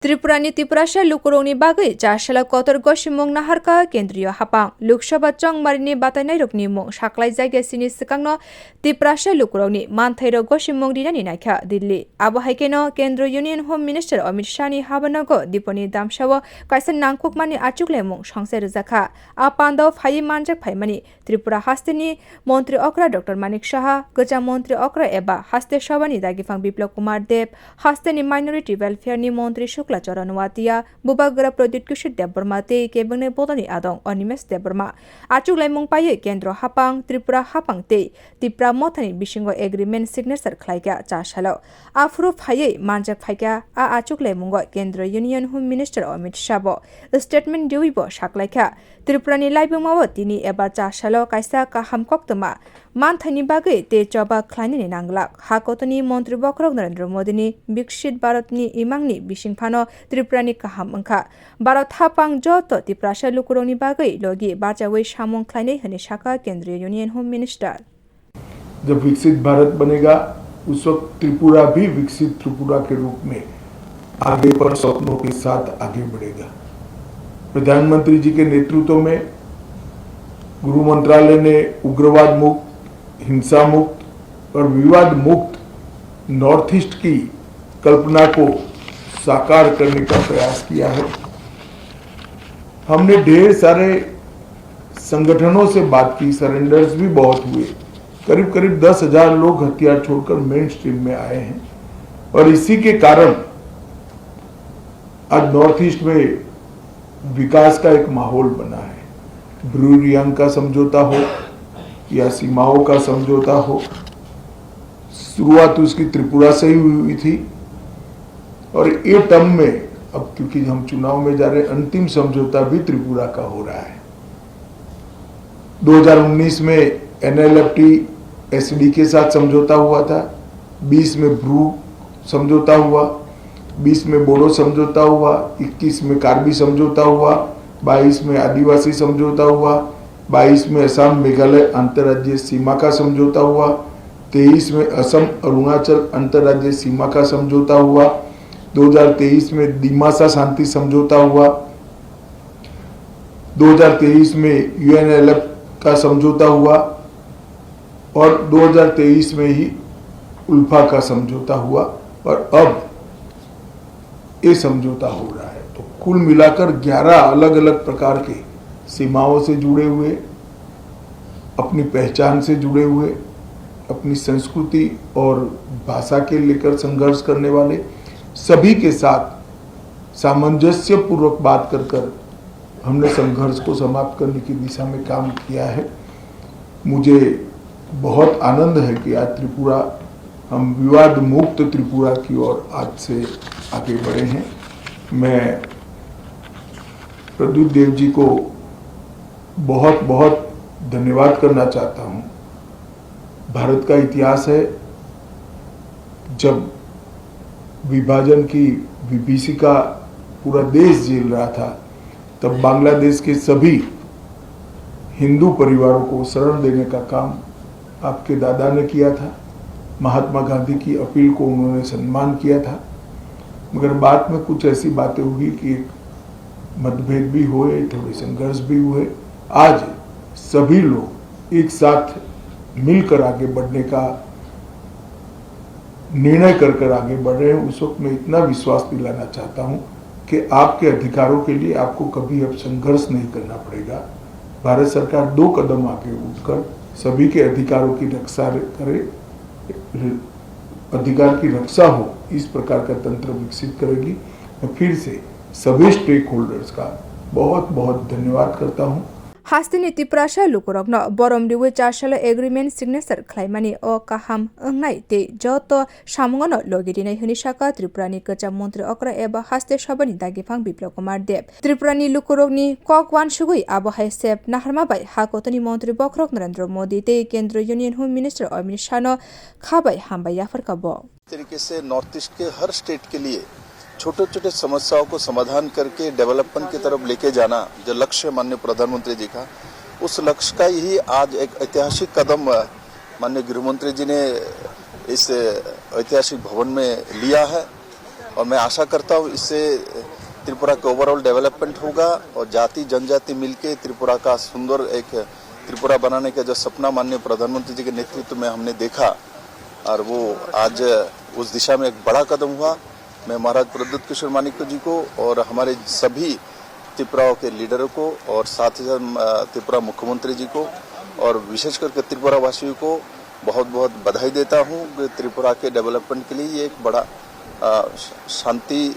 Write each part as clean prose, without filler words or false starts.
त्रिपुरानि त्रिपुरासा लुकुरंनि बागै जाशाला कतर गसिमंग नाहारका केन्द्रीय हापां लोकसभा चंगमारिनि बातायनाय रोखनि मुं साख्लाय जायगासिनि सिगांनो त्रिपुरासा लुकुरंनि मानथायरो गसिमंग दिनानि नायखा दिल्ली आबहायकेनो केन्द्र यूनियन होम मिनिस्टर अमित शाहनि हाबानगो दिपनि दामसावो कायसा नांकुकमानि आचुकले मुं संसे रोजाखा आ पान्दाव फायि मानजाक फायमानि त्रिपुरा हास्तेनि मंत्री अक्रा डॉक्टर मानिक शाह गजा मंत्री अक्रा एबा हास्ते सभानि दागिफां बिप्लव कुमार देव हास्तेनि माइनरिटी वेलफेयरनि मंत्री शुक्ला चरणवातिया बुबागरा प्रद्युत कुशल देवबर्मा ते केबंगने बोदानि आदं अनिमेश देवबर्मा आचुकलाय मुं पाये केन्द्र हापां त्रिपुरा हापां ते त्रिपुरा मथानि बिसिंग एग्रीमेंट सिग्नेचर खलायगा चाशालो आफ्रो फाये मानजाक फायगा आ आचुकलाय मुंग केन्द्र union home minister Amit Shah statement दिउइबो साख्लायखा त्रिपुरानि लाइबुमाव तिनि एबा चाशालो कायसा काहाम कक्तमा मानथायनि बागै ते जबा खलायनि नांगलाक हाकतनि मंत्री बक्रक नरेंद्र मोदीनि विकसित भारतनि इमांनि बिसिंफानो त्रिपुरानि काहाम अंखा भारत हापां जत त्रिपुरासा लुकुरंनि बागै लोगी बाचावै सामं खलायनै हनि शाखा केंद्रीय यूनियन होम मिनिस्टर। जब विकसित भारत बनेगा उस वक्त त्रिपुरा भी विकसित त्रिपुरा के रूप में आगे पर सपनों के साथ आगे बढ़ेगा। प्रधानमंत्री जी के नेतृत्व में गृह मंत्रालय ने उग्रवाद मुक्त, हिंसा मुक्त और विवाद मुक्त नॉर्थ ईस्ट की कल्पना को साकार करने का प्रयास किया है। हमने ढेर सारे संगठनों से बात की, सरेंडर्स भी बहुत हुए, करीब करीब 10,000 लोग हथियार छोड़कर मेन स्ट्रीम में आए हैं और इसी के कारण आज नॉर्थ ईस्ट में विकास का एक माहौल बना है। ब्रू रियांग का समझौता हो या सीमाओं का समझौता हो, शुरुआत उसकी त्रिपुरा से ही हुई थी और ये टर्म में अब क्योंकि हम चुनाव में जा रहे हैं, अंतिम समझौता भी त्रिपुरा का हो रहा है। 2019 में NLFT SD के साथ समझौता हुआ था, 20 में ब्रू समझौता हुआ, 20 में बोडो समझौता हुआ, 21 में कार्बी समझौता हुआ, 22 में आदिवासी समझौता हुआ, 22 में असम मेघालय अंतर्राज्यीय सीमा का समझौता हुआ, 23 में असम अरुणाचल अंतर्राज्यीय सीमा का समझौता हुआ, 2023 में दिमासा शांति समझौता हुआ, 2023 में UNLF का समझौता हुआ और 2023 में ही उल्फा का समझौता हुआ और अब ये समझौता हो रहा है। तो कुल मिलाकर 11 अलग अलग प्रकार के सीमाओं से जुड़े हुए, अपनी पहचान से जुड़े हुए, अपनी संस्कृति और भाषा के लेकर संघर्ष करने वाले सभी के साथ सामंजस्य पूर्वक बात कर हमने संघर्ष को समाप्त करने की दिशा में काम किया है। मुझे बहुत आनंद है कि आज त्रिपुरा, हम विवाद मुक्त त्रिपुरा की ओर आज से आगे बढ़े हैं। मैं प्रद्युत देव जी को बहुत बहुत धन्यवाद करना चाहता हूँ। भारत का इतिहास है, जब विभाजन की विभीषिका पूरा देश झेल रहा था, तब बांग्लादेश के सभी हिंदू परिवारों को शरण देने का काम आपके दादा ने किया था। महात्मा गांधी की अपील को उन्होंने सम्मान किया था, मगर बाद में कुछ ऐसी बातें हुई कि मतभेद भी हुए, थोड़े संघर्ष भी हुए। आज सभी लोग एक साथ मिलकर आगे बढ़ने का निर्णय कर आगे बढ़ रहे हैं। उस वक्त मैं इतना विश्वास दिलाना चाहता हूं कि आपके अधिकारों के लिए आपको कभी अब संघर्ष नहीं करना पड़ेगा। भारत सरकार 2 कदम आगे उठकर सभी के अधिकारों की रक्षा करे, अधिकार की रक्षा हो, इस प्रकार का तंत्र विकसित करेगी। मैं फिर से सभी स्टेक होल्डर्स का बहुत बहुत धन्यवाद करता हूं। हास्तिनि त्रिपुरासा लुकुरगनो बरमदिवे चाशालो एग्रीमेंट सिग्नेचर खलायमानि अ काहाम अंगनाय ते जत सामंगनो लोगिदिनै हनि शाखा त्रिपुरानि गजा मंत्री अक्रा एबा हास्ते सभानि दागिफां बिप्लव कुमार देव त्रिपुरानि लुकुरगनि कक वानसुगै आबहाय सेप नाहारमाबाय हाकतनि मंत्री बक्रक नरेंद्र मोदी ते केंद्र union home minister Amit Shah खाबाय हामबाय याफरकाबो। तरीके से नॉर्थ ईस्ट के हर स्टेट के लिए छोटे छोटे समस्याओं को समाधान करके डेवलपमेंट की तरफ लेके जाना जो लक्ष्य माननीय प्रधानमंत्री जी का, उस लक्ष्य का ही आज एक ऐतिहासिक कदम माननीय गृह मंत्री जी ने इस ऐतिहासिक भवन में लिया है। और मैं आशा करता हूँ इससे त्रिपुरा का ओवरऑल डेवलपमेंट होगा और जाति जनजाति मिलके त्रिपुरा का सुंदर एक त्रिपुरा बनाने का जो सपना माननीय प्रधानमंत्री जी के नेतृत्व में हमने देखा और वो आज उस दिशा में एक बड़ा कदम हुआ। मैं महाराज प्रद्युत किशोर मानिक्य जी को और हमारे सभी त्रिपुरा के लीडरों को और साथ ही साथ त्रिपुरा मुख्यमंत्री जी को और विशेष करके त्रिपुरा वासियों को बहुत बहुत बधाई देता हूँ। त्रिपुरा के डेवलपमेंट के लिए ये एक बड़ा शांति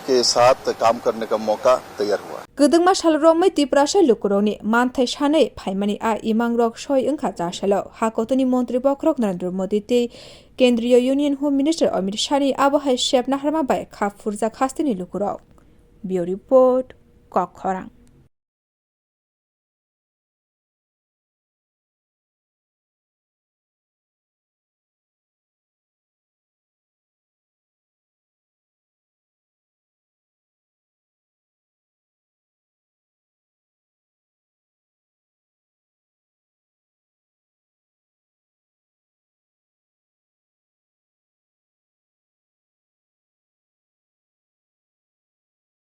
के साथ काम करने का मौका तैयार हुआ। गदंगमा सालरोमै त्रिपुरासे लुकुरौनि मानथाय सानै फाइमानि आ इमांग्रक सय ओंखा जासालो हाकतनि मन्त्री बक्रक नरेंद्र मोदी ते केंद्रीय यूनियन होम मिनिस्टर अमित शाहनि आबहाय शेप नाहरमा बाय खाफुरजा खास्तिनि लुकुराव। बियो रिपोर्ट कखरां।